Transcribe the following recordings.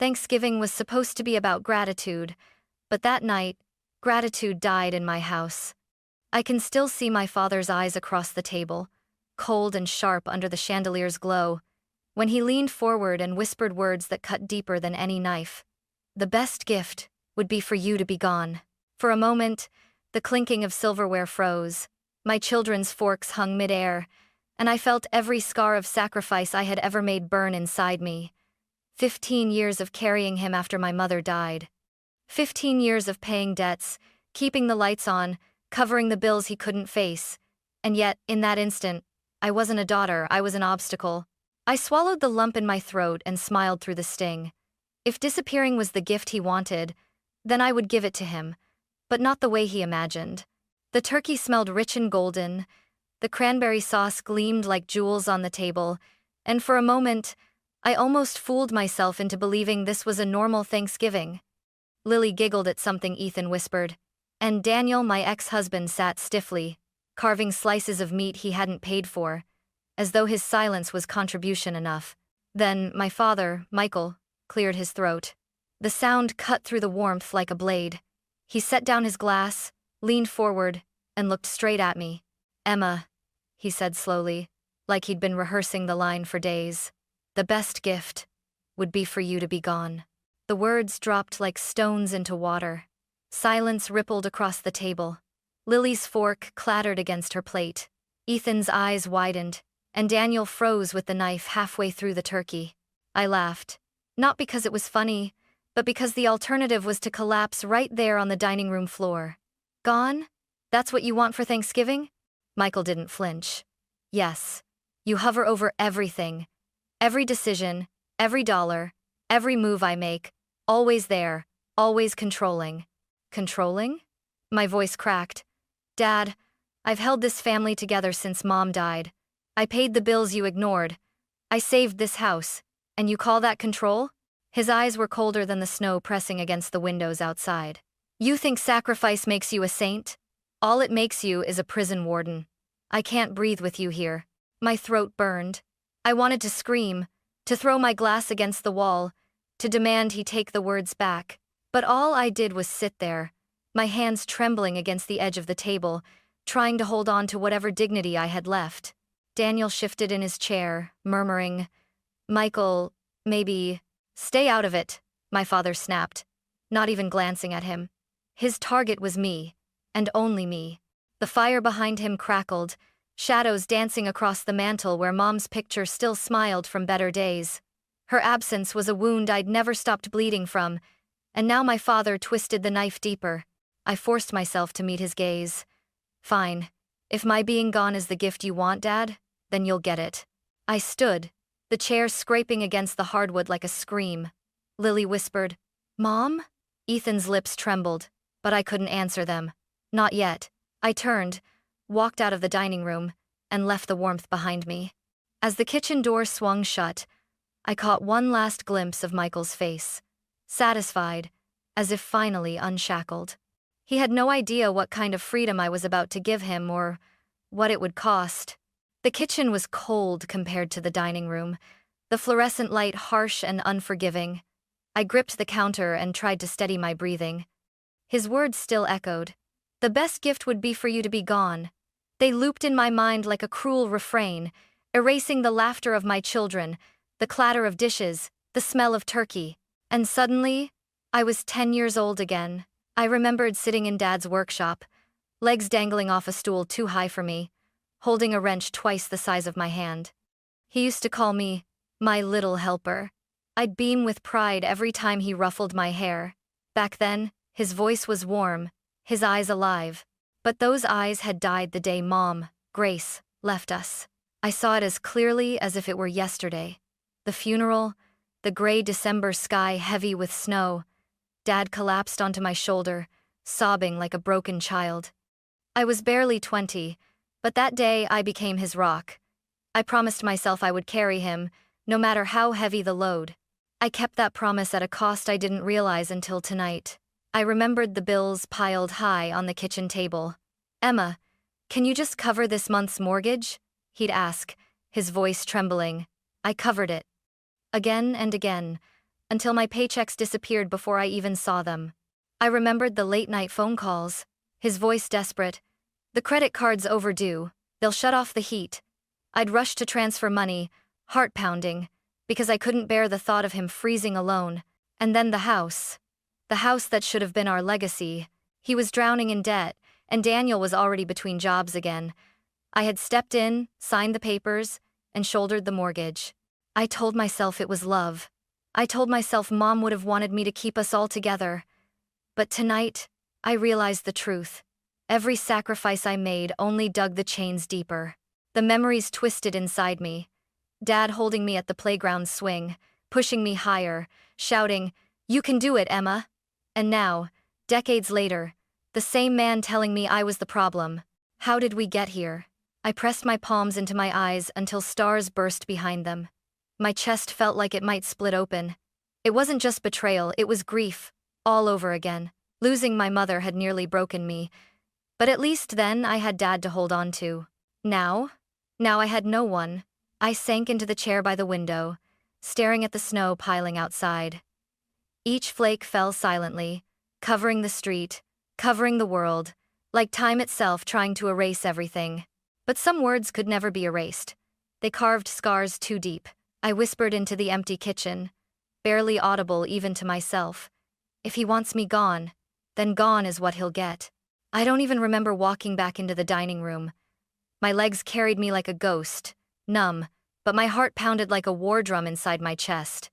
Thanksgiving was supposed to be about gratitude, but that night, gratitude died in my house. I can still see my father's eyes across the table, cold and sharp under the chandelier's glow, when he leaned forward and whispered words that cut deeper than any knife. The best gift would be for you to be gone. For a moment, the clinking of silverware froze. My children's forks hung midair, and I felt every scar of sacrifice I had ever made burn inside me. 15 years of carrying him after my mother died. 15 years of paying debts, keeping the lights on, covering the bills he couldn't face. And yet, in that instant, I wasn't a daughter, I was an obstacle. I swallowed the lump in my throat and smiled through the sting. If disappearing was the gift he wanted, then I would give it to him, but not the way he imagined. The turkey smelled rich and golden, the cranberry sauce gleamed like jewels on the table, and for a moment, I almost fooled myself into believing this was a normal Thanksgiving. Lily giggled at something Ethan whispered, and Daniel, my ex-husband, sat stiffly, carving slices of meat he hadn't paid for, as though his silence was contribution enough. Then my father, Michael, cleared his throat. The sound cut through the warmth like a blade. He set down his glass, leaned forward, and looked straight at me. "Emma," he said slowly, like he'd been rehearsing the line for days, "the best gift would be for you to be gone." The words dropped like stones into water. Silence rippled across the table. Lily's fork clattered against her plate. Ethan's eyes widened, and Daniel froze with the knife halfway through the turkey. I laughed. Not because it was funny, but because the alternative was to collapse right there on the dining room floor. "Gone? That's what you want for Thanksgiving?" Michael didn't flinch. "Yes. You hover over everything. Every decision, every dollar, every move I make, always there, always controlling." "Controlling?" My voice cracked. "Dad, I've held this family together since Mom died. I paid the bills you ignored. I saved this house, and you call that control?" His eyes were colder than the snow pressing against the windows outside. "You think sacrifice makes you a saint? All it makes you is a prison warden. I can't breathe with you here." My throat burned. I wanted to scream, to throw my glass against the wall, to demand he take the words back. But all I did was sit there, my hands trembling against the edge of the table, trying to hold on to whatever dignity I had left. Daniel shifted in his chair, murmuring, "Michael, maybe—" "Stay out of it," my father snapped, not even glancing at him. His target was me, and only me. The fire behind him crackled, shadows dancing across the mantel where Mom's picture still smiled from better days. Her absence was a wound I'd never stopped bleeding from, and now my father twisted the knife deeper. I forced myself to meet his gaze. "Fine. If my being gone is the gift you want, Dad, then you'll get it." I stood, the chair scraping against the hardwood like a scream. Lily whispered, "Mom?" Ethan's lips trembled, but I couldn't answer them. Not yet. I turned, walked out of the dining room, and left the warmth behind me. As the kitchen door swung shut, I caught one last glimpse of Michael's face. Satisfied, as if finally unshackled. He had no idea what kind of freedom I was about to give him or what it would cost. The kitchen was cold compared to the dining room, the fluorescent light harsh and unforgiving. I gripped the counter and tried to steady my breathing. His words still echoed. "The best gift would be for you to be gone." They looped in my mind like a cruel refrain, erasing the laughter of my children, the clatter of dishes, the smell of turkey. And suddenly, I was 10 years old again. I remembered sitting in Dad's workshop, legs dangling off a stool too high for me, holding a wrench twice the size of my hand. He used to call me, "my little helper." I'd beam with pride every time he ruffled my hair. Back then, his voice was warm, his eyes alive. But those eyes had died the day Mom, Grace, left us. I saw it as clearly as if it were yesterday. The funeral, the gray December sky heavy with snow. Dad collapsed onto my shoulder, sobbing like a broken child. I was barely 20, but that day I became his rock. I promised myself I would carry him, no matter how heavy the load. I kept that promise at a cost I didn't realize until tonight. I remembered the bills piled high on the kitchen table. "Emma, can you just cover this month's mortgage?" he'd ask, his voice trembling. I covered it. Again and again, until my paychecks disappeared before I even saw them. I remembered the late-night phone calls, his voice desperate. The credit card's overdue, they'll shut off the heat. I'd rushed to transfer money, heart pounding, because I couldn't bear the thought of him freezing alone. And then the house that should have been our legacy. He was drowning in debt, and Daniel was already between jobs again. I had stepped in, signed the papers, and shouldered the mortgage. I told myself it was love. I told myself Mom would have wanted me to keep us all together. But tonight, I realized the truth. Every sacrifice I made only dug the chains deeper. The memories twisted inside me. Dad holding me at the playground swing, pushing me higher, shouting, "You can do it, Emma." And now, decades later, the same man telling me I was the problem. How did we get here? I pressed my palms into my eyes until stars burst behind them. My chest felt like it might split open. It wasn't just betrayal, it was grief, all over again. Losing my mother had nearly broken me, but at least then I had Dad to hold on to. Now I had no one. I sank into the chair by the window, staring at the snow piling outside. Each flake fell silently, covering the street, covering the world, like time itself trying to erase everything. But some words could never be erased. They carved scars too deep. I whispered into the empty kitchen, barely audible even to myself. If he wants me gone, then gone is what he'll get. I don't even remember walking back into the dining room. My legs carried me like a ghost, numb, but my heart pounded like a war drum inside my chest.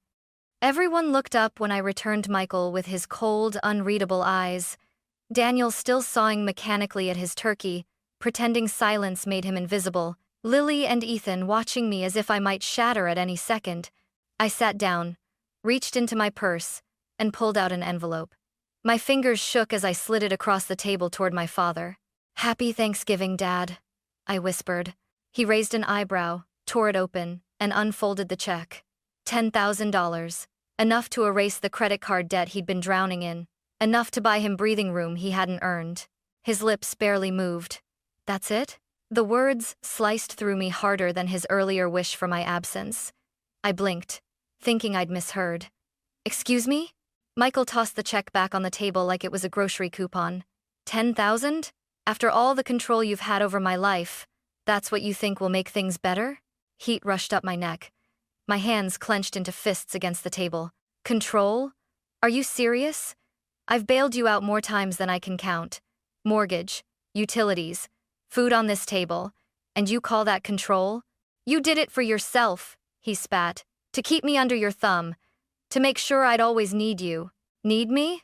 Everyone looked up when I returned Michael with his cold, unreadable eyes. Daniel still sawing mechanically at his turkey, pretending silence made him invisible. Lily and Ethan watching me as if I might shatter at any second. I sat down, reached into my purse, and pulled out an envelope. My fingers shook as I slid it across the table toward my father. "Happy Thanksgiving, Dad," I whispered. He raised an eyebrow, tore it open, and unfolded the check. $10,000. Enough to erase the credit card debt he'd been drowning in. Enough to buy him breathing room he hadn't earned. His lips barely moved. "That's it?" The words sliced through me harder than his earlier wish for my absence. I blinked, thinking I'd misheard. "Excuse me?" Michael tossed the check back on the table like it was a grocery coupon. 10,000? After all the control you've had over my life, that's what you think will make things better? Heat rushed up my neck. My hands clenched into fists against the table. Control? Are you serious? I've bailed you out more times than I can count. Mortgage, utilities, food on this table, and you call that control? You did it for yourself, he spat, to keep me under your thumb, to make sure I'd always need you. Need me?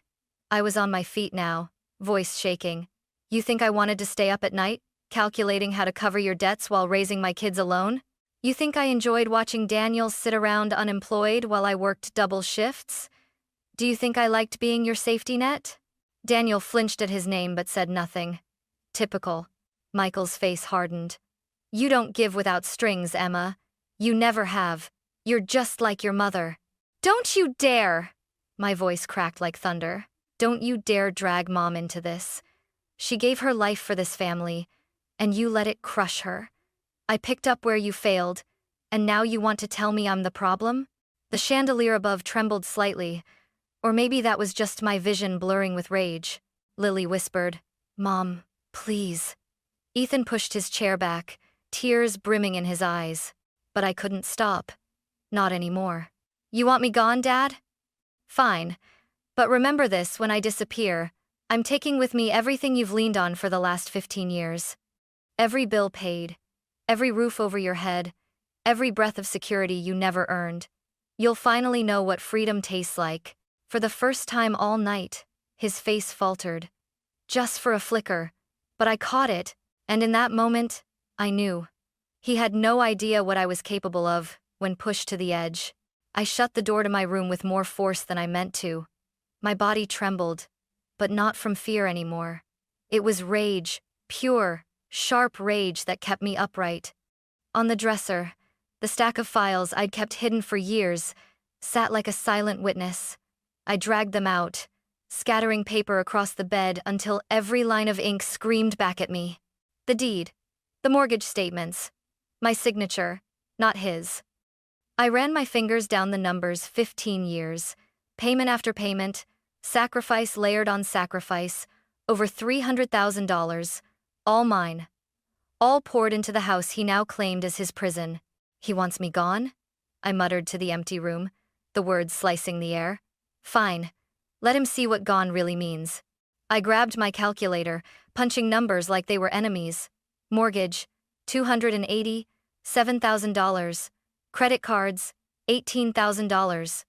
I was on my feet now, voice shaking. You think I wanted to stay up at night, calculating how to cover your debts while raising my kids alone? You think I enjoyed watching Daniel sit around unemployed while I worked double shifts? Do you think I liked being your safety net? Daniel flinched at his name but said nothing. Typical. Michael's face hardened. You don't give without strings, Emma. You never have. You're just like your mother. Don't you dare! My voice cracked like thunder. Don't you dare drag Mom into this. She gave her life for this family, and you let it crush her. I picked up where you failed, and now you want to tell me I'm the problem? The chandelier above trembled slightly, or maybe that was just my vision blurring with rage. Lily whispered, Mom, please. Ethan pushed his chair back, tears brimming in his eyes. But I couldn't stop. Not anymore. You want me gone, Dad? Fine. But remember this, when I disappear, I'm taking with me everything you've leaned on for the last 15 years. Every bill paid, every roof over your head, every breath of security you never earned. You'll finally know what freedom tastes like. For the first time all night, his face faltered. Just for a flicker. But I caught it, and in that moment, I knew. He had no idea what I was capable of when pushed to the edge. I shut the door to my room with more force than I meant to. My body trembled, but not from fear anymore. It was rage, pure, sharp rage that kept me upright. On the dresser, the stack of files I'd kept hidden for years sat like a silent witness. I dragged them out, scattering paper across the bed until every line of ink screamed back at me. The deed, the mortgage statements, my signature, not his. I ran my fingers down the numbers 15 years, Payment after payment, sacrifice layered on sacrifice, over $300,000, all mine. All poured into the house he now claimed as his prison. He wants me gone? I muttered to the empty room, the words slicing the air. Fine. Let him see what gone really means. I grabbed my calculator, punching numbers like they were enemies. Mortgage, $287,000. Credit cards, $18,000.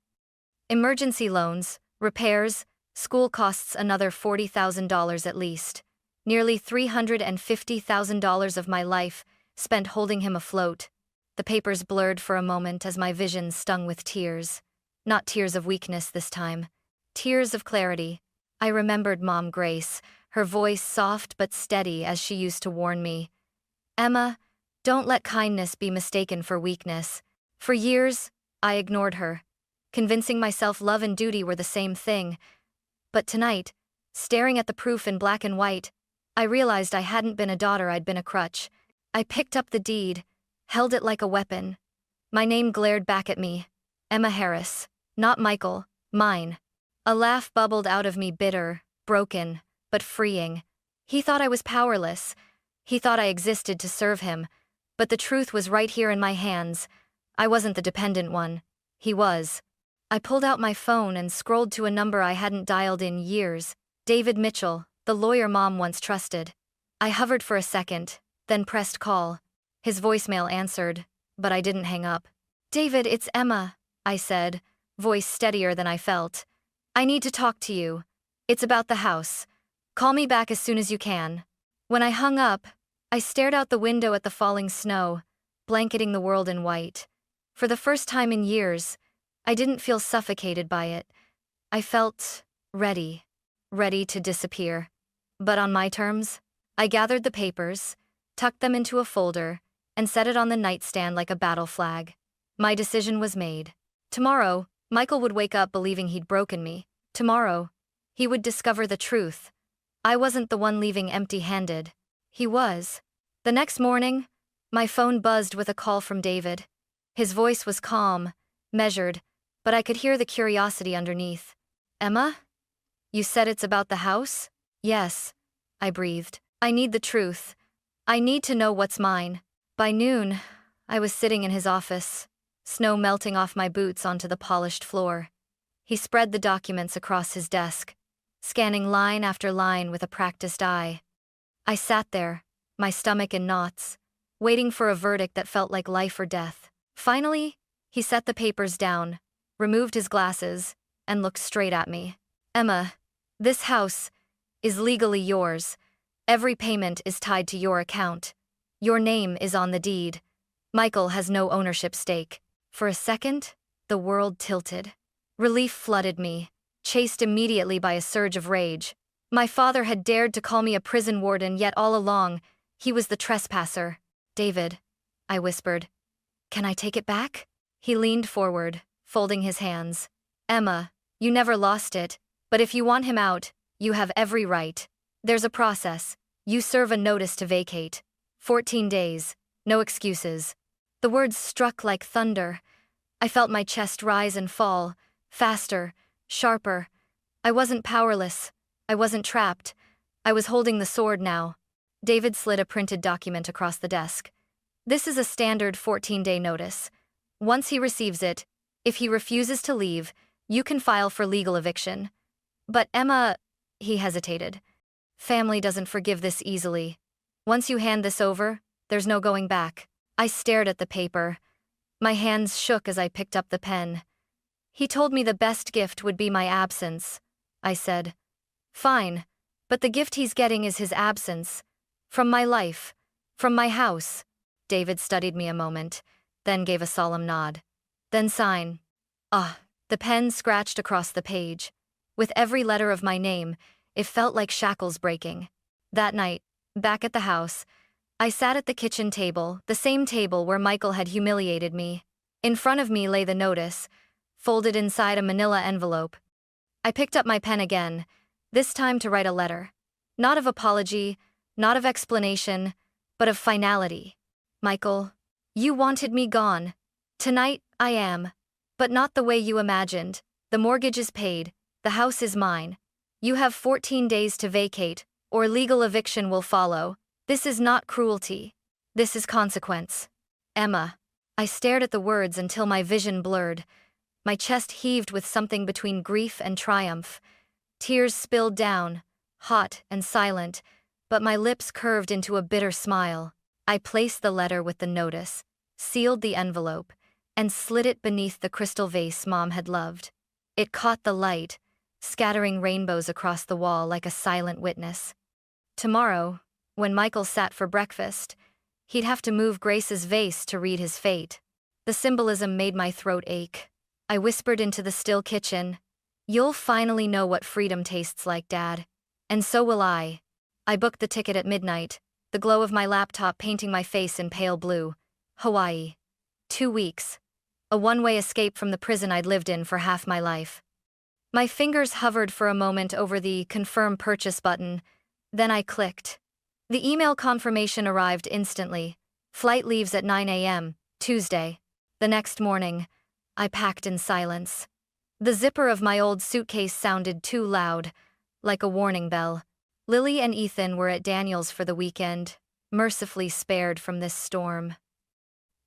Emergency loans, repairs, school costs another $40,000 at least. Nearly $350,000 of my life spent holding him afloat. The papers blurred for a moment as my vision stung with tears. Not tears of weakness this time. Tears of clarity. I remembered Mom Grace, her voice soft but steady as she used to warn me. Emma, don't let kindness be mistaken for weakness. For years, I ignored her, convincing myself love and duty were the same thing. But tonight, staring at the proof in black and white, I realized I hadn't been a daughter, I'd been a crutch. I picked up the deed, held it like a weapon. My name glared back at me. Emma Harris. Not Michael, mine. A laugh bubbled out of me, bitter, broken, but freeing. He thought I was powerless. He thought I existed to serve him. But the truth was right here in my hands. I wasn't the dependent one. He was. I pulled out my phone and scrolled to a number I hadn't dialed in years. David Mitchell, the lawyer Mom once trusted. I hovered for a second, then pressed call. His voicemail answered, but I didn't hang up. David, it's Emma, I said, voice steadier than I felt. I need to talk to you. It's about the house. Call me back as soon as you can. When I hung up, I stared out the window at the falling snow, blanketing the world in white. For the first time in years, I didn't feel suffocated by it. I felt ready to disappear. But on my terms, I gathered the papers, tucked them into a folder, and set it on the nightstand like a battle flag. My decision was made. Tomorrow, Michael would wake up believing he'd broken me. Tomorrow, he would discover the truth. I wasn't the one leaving empty-handed. He was. The next morning, my phone buzzed with a call from David. His voice was calm, measured, but I could hear the curiosity underneath. Emma? You said it's about the house? Yes, I breathed. I need the truth. I need to know what's mine. By noon, I was sitting in his office, snow melting off my boots onto the polished floor. He spread the documents across his desk, scanning line after line with a practiced eye. I sat there, my stomach in knots, waiting for a verdict that felt like life or death. Finally, he set the papers down, removed his glasses, and looked straight at me. Emma, this house is legally yours. Every payment is tied to your account. Your name is on the deed. Michael has no ownership stake. For a second, the world tilted. Relief flooded me, chased immediately by a surge of rage. My father had dared to call me a prison warden, yet all along, he was the trespasser. David, I whispered. Can I take it back? He leaned forward, folding his hands. Emma, you never lost it, but if you want him out, you have every right. There's a process. You serve a notice to vacate. 14 days. No excuses. The words struck like thunder. I felt my chest rise and fall, faster, sharper. I wasn't powerless. I wasn't trapped. I was holding the sword now. David slid a printed document across the desk. This is a standard 14-day notice. Once he receives it, if he refuses to leave, you can file for legal eviction. But Emma, he hesitated. Family doesn't forgive this easily. Once you hand this over, there's no going back. I stared at the paper. My hands shook as I picked up the pen. He told me the best gift would be my absence, I said. Fine, but the gift he's getting is his absence. From my life. From my house. David studied me a moment, then gave a solemn nod. Then sign. The pen scratched across the page. With every letter of my name, it felt like shackles breaking. That night, back at the house, I sat at the kitchen table, the same table where Michael had humiliated me. In front of me lay the notice, folded inside a manila envelope. I picked up my pen again, this time to write a letter. Not of apology, not of explanation, but of finality. Michael, you wanted me gone. Tonight, I am. But not the way you imagined. The mortgage is paid, the house is mine. You have 14 days to vacate, or legal eviction will follow. This is not cruelty. This is consequence. Emma. I stared at the words until my vision blurred. My chest heaved with something between grief and triumph. Tears spilled down, hot and silent, but my lips curved into a bitter smile. I placed the letter with the notice, sealed the envelope, and slid it beneath the crystal vase Mom had loved. It caught the light, scattering rainbows across the wall like a silent witness. Tomorrow, when Michael sat for breakfast, he'd have to move Grace's vase to read his fate. The symbolism made my throat ache. I whispered into the still kitchen, "You'll finally know what freedom tastes like, Dad. And so will I." I booked the ticket at midnight, the glow of my laptop painting my face in pale blue. Hawaii. 2 weeks. A one-way escape from the prison I'd lived in for half my life. My fingers hovered for a moment over the confirm purchase button, then I clicked. The email confirmation arrived instantly. Flight leaves at 9 a.m., Tuesday. The next morning, I packed in silence. The zipper of my old suitcase sounded too loud, like a warning bell. Lily and Ethan were at Daniel's for the weekend, mercifully spared from this storm.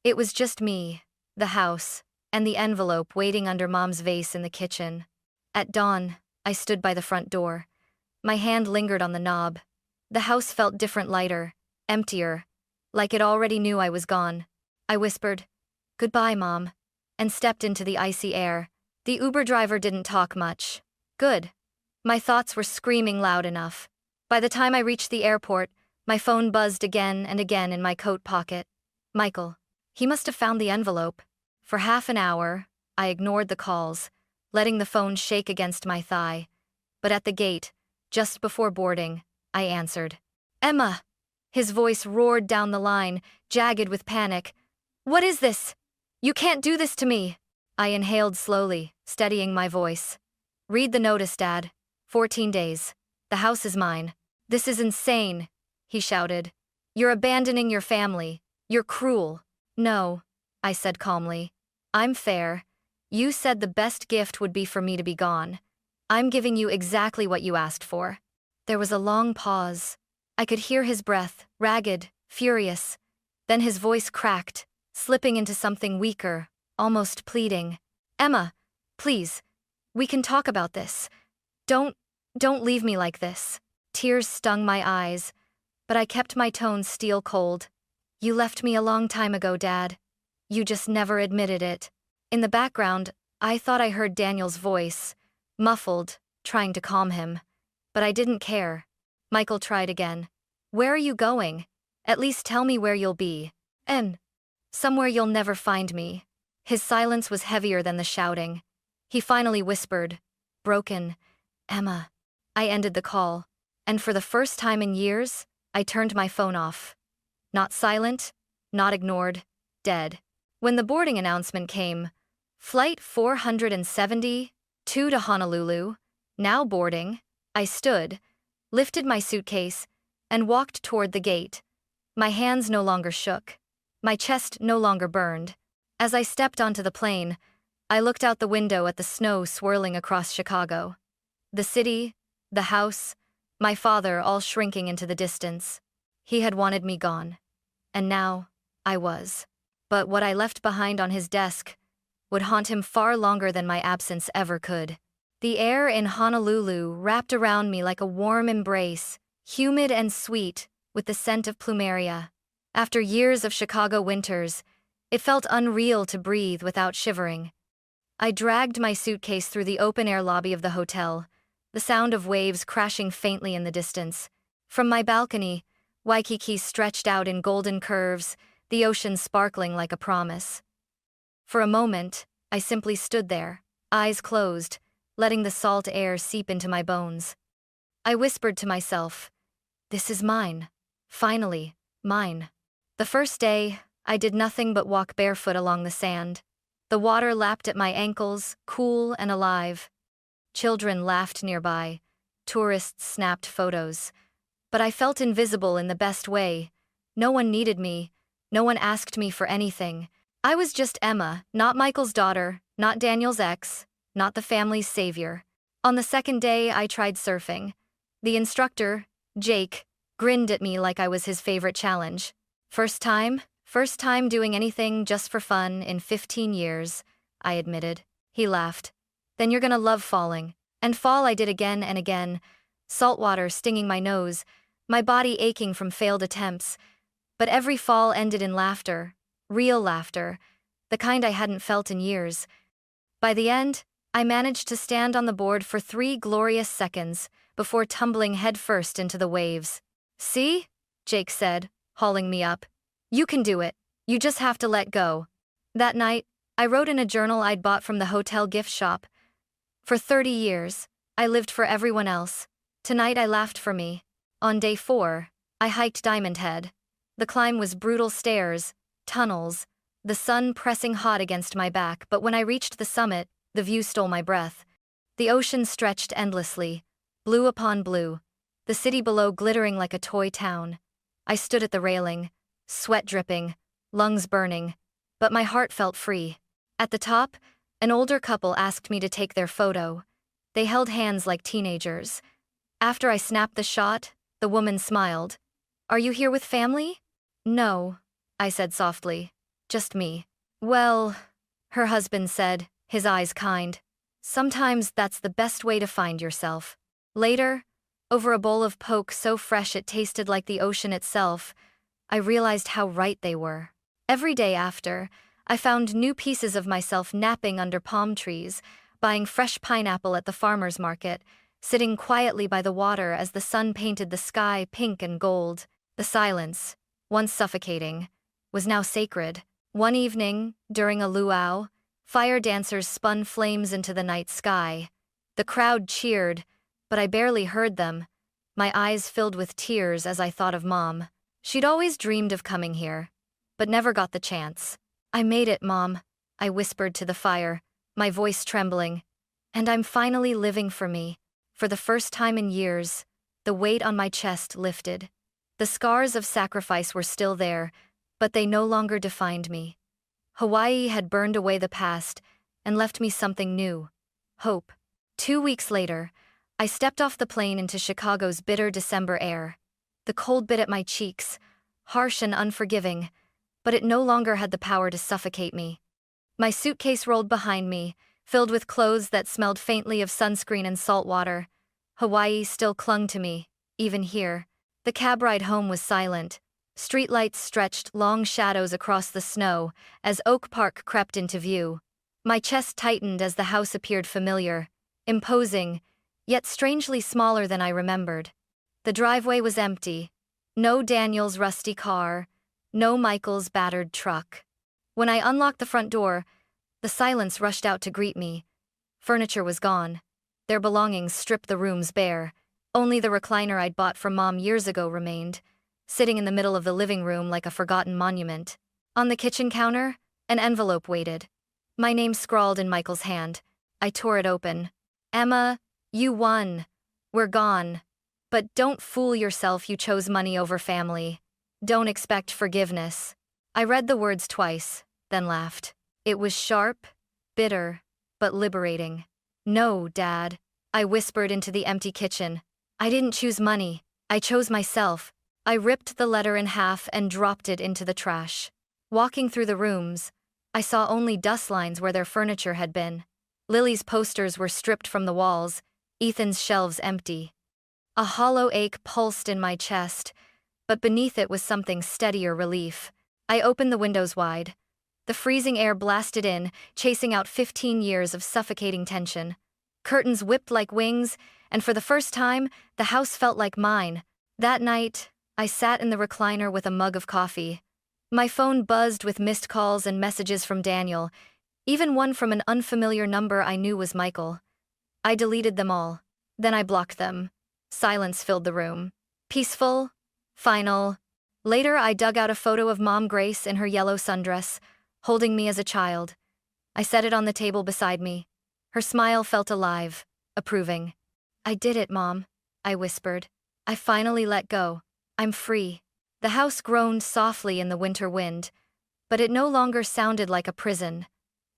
It was just me, the house, and the envelope waiting under Mom's vase in the kitchen. At dawn, I stood by the front door. My hand lingered on the knob. The house felt different, lighter, emptier, like it already knew I was gone. I whispered, "Goodbye, Mom," and stepped into the icy air. The Uber driver didn't talk much. Good. My thoughts were screaming loud enough. By the time I reached the airport, my phone buzzed again and again in my coat pocket. Michael. He must have found the envelope. For half an hour, I ignored the calls, letting the phone shake against my thigh. But at the gate, just before boarding, I answered. "Emma!" His voice roared down the line, jagged with panic. "What is this? You can't do this to me." I inhaled slowly, steadying my voice. "Read the notice, Dad. 14 days. The house is mine." "This is insane," he shouted. "You're abandoning your family. You're cruel." "No," I said calmly. "I'm fair. You said the best gift would be for me to be gone. I'm giving you exactly what you asked for." There was a long pause. I could hear his breath, ragged, furious. Then his voice cracked, slipping into something weaker, almost pleading. "Emma, please, we can talk about this. Don't leave me like this." Tears stung my eyes, but I kept my tone steel cold. "You left me a long time ago, Dad. You just never admitted it." In the background, I thought I heard Daniel's voice, muffled, trying to calm him. But I didn't care. Michael tried again. "Where are you going? At least tell me where you'll be." "And somewhere you'll never find me." His silence was heavier than the shouting. He finally whispered, broken, "Emma." I ended the call, and for the first time in years, I turned my phone off. Not silent, not ignored, dead. When the boarding announcement came, Flight 472 to Honolulu, now boarding, I stood, lifted my suitcase, and walked toward the gate. My hands no longer shook. My chest no longer burned. As I stepped onto the plane, I looked out the window at the snow swirling across Chicago. The city, the house, my father all shrinking into the distance. He had wanted me gone. And now, I was. But what I left behind on his desk would haunt him far longer than my absence ever could. The air in Honolulu wrapped around me like a warm embrace, humid and sweet, with the scent of plumeria. After years of Chicago winters, it felt unreal to breathe without shivering. I dragged my suitcase through the open-air lobby of the hotel, the sound of waves crashing faintly in the distance. From my balcony, Waikiki stretched out in golden curves, the ocean sparkling like a promise. For a moment, I simply stood there, eyes closed, letting the salt air seep into my bones. I whispered to myself, "This is mine. Finally, mine." The first day, I did nothing but walk barefoot along the sand. The water lapped at my ankles, cool and alive. Children laughed nearby. Tourists snapped photos. But I felt invisible in the best way. No one needed me. No one asked me for anything. I was just Emma, not Michael's daughter, not Daniel's ex, not the family's savior. On the second day, I tried surfing. The instructor, Jake, grinned at me like I was his favorite challenge. First time doing anything just for fun in 15 years, I admitted. He laughed. Then you're gonna love falling. And fall I did again and again, salt water stinging my nose, my body aching from failed attempts. But every fall ended in laughter, real laughter, the kind I hadn't felt in years. By the end, I managed to stand on the board for 3 glorious seconds before tumbling headfirst into the waves. See? Jake said, hauling me up. You can do it. You just have to let go. That night, I wrote in a journal I'd bought from the hotel gift shop. For 30 years, I lived for everyone else. Tonight I laughed for me. On day 4, I hiked Diamond Head. The climb was brutal stairs, tunnels, the sun pressing hot against my back, but when I reached the summit, the view stole my breath. The ocean stretched endlessly, blue upon blue, the city below glittering like a toy town. I stood at the railing, sweat dripping, lungs burning, but my heart felt free. At the top, an older couple asked me to take their photo. They held hands like teenagers. After I snapped the shot, the woman smiled. Are you here with family? No, I said softly. Just me. Well, her husband said, his eyes kind. Sometimes that's the best way to find yourself. Later, over a bowl of poke so fresh it tasted like the ocean itself, I realized how right they were. Every day after, I found new pieces of myself napping under palm trees, buying fresh pineapple at the farmer's market, sitting quietly by the water as the sun painted the sky pink and gold. The silence, once suffocating, was now sacred. One evening, during a luau, fire dancers spun flames into the night sky. The crowd cheered, but I barely heard them. My eyes filled with tears as I thought of Mom. She'd always dreamed of coming here, but never got the chance. I made it, Mom, I whispered to the fire, my voice trembling. And I'm finally living for me. For the first time in years, the weight on my chest lifted. The scars of sacrifice were still there, but they no longer defined me. Hawaii had burned away the past and left me something new. Hope. 2 weeks later, I stepped off the plane into Chicago's bitter December air. The cold bit at my cheeks, harsh and unforgiving, but it no longer had the power to suffocate me. My suitcase rolled behind me, filled with clothes that smelled faintly of sunscreen and salt water. Hawaii still clung to me, even here. The cab ride home was silent. Streetlights stretched long shadows across the snow as Oak Park crept into view. My chest tightened as the house appeared familiar, imposing, yet strangely smaller than I remembered. The driveway was empty. No Daniel's rusty car, no Michael's battered truck. When I unlocked the front door, the silence rushed out to greet me. Furniture was gone. Their belongings stripped the rooms bare. Only the recliner I'd bought for Mom years ago remained, sitting in the middle of the living room like a forgotten monument. On the kitchen counter, an envelope waited. My name scrawled in Michael's hand. I tore it open. Emma, you won. We're gone. But don't fool yourself, you chose money over family. Don't expect forgiveness. I read the words twice, then laughed. It was sharp, bitter, but liberating. No, Dad, I whispered into the empty kitchen. I didn't choose money. I chose myself. I ripped the letter in half and dropped it into the trash. Walking through the rooms, I saw only dust lines where their furniture had been. Lily's posters were stripped from the walls, Ethan's shelves empty. A hollow ache pulsed in my chest, but beneath it was something steadier relief. I opened the windows wide. The freezing air blasted in, chasing out 15 years of suffocating tension. Curtains whipped like wings, and for the first time, the house felt like mine. That night, I sat in the recliner with a mug of coffee. My phone buzzed with missed calls and messages from Daniel, even one from an unfamiliar number I knew was Michael. I deleted them all. Then I blocked them. Silence filled the room. Peaceful, final. Later, I dug out a photo of Mom Grace in her yellow sundress, holding me as a child. I set it on the table beside me. Her smile felt alive, approving. I did it, Mom, I whispered. I finally let go. I'm free. The house groaned softly in the winter wind, but it no longer sounded like a prison.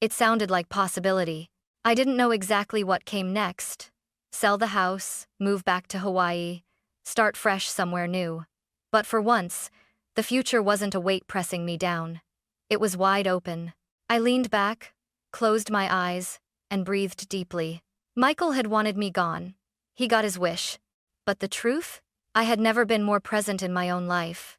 It sounded like possibility. I didn't know exactly what came next. Sell the house, move back to Hawaii, start fresh somewhere new. But for once, the future wasn't a weight pressing me down. It was wide open. I leaned back, closed my eyes, and breathed deeply. Michael had wanted me gone. He got his wish. But the truth? I had never been more present in my own life.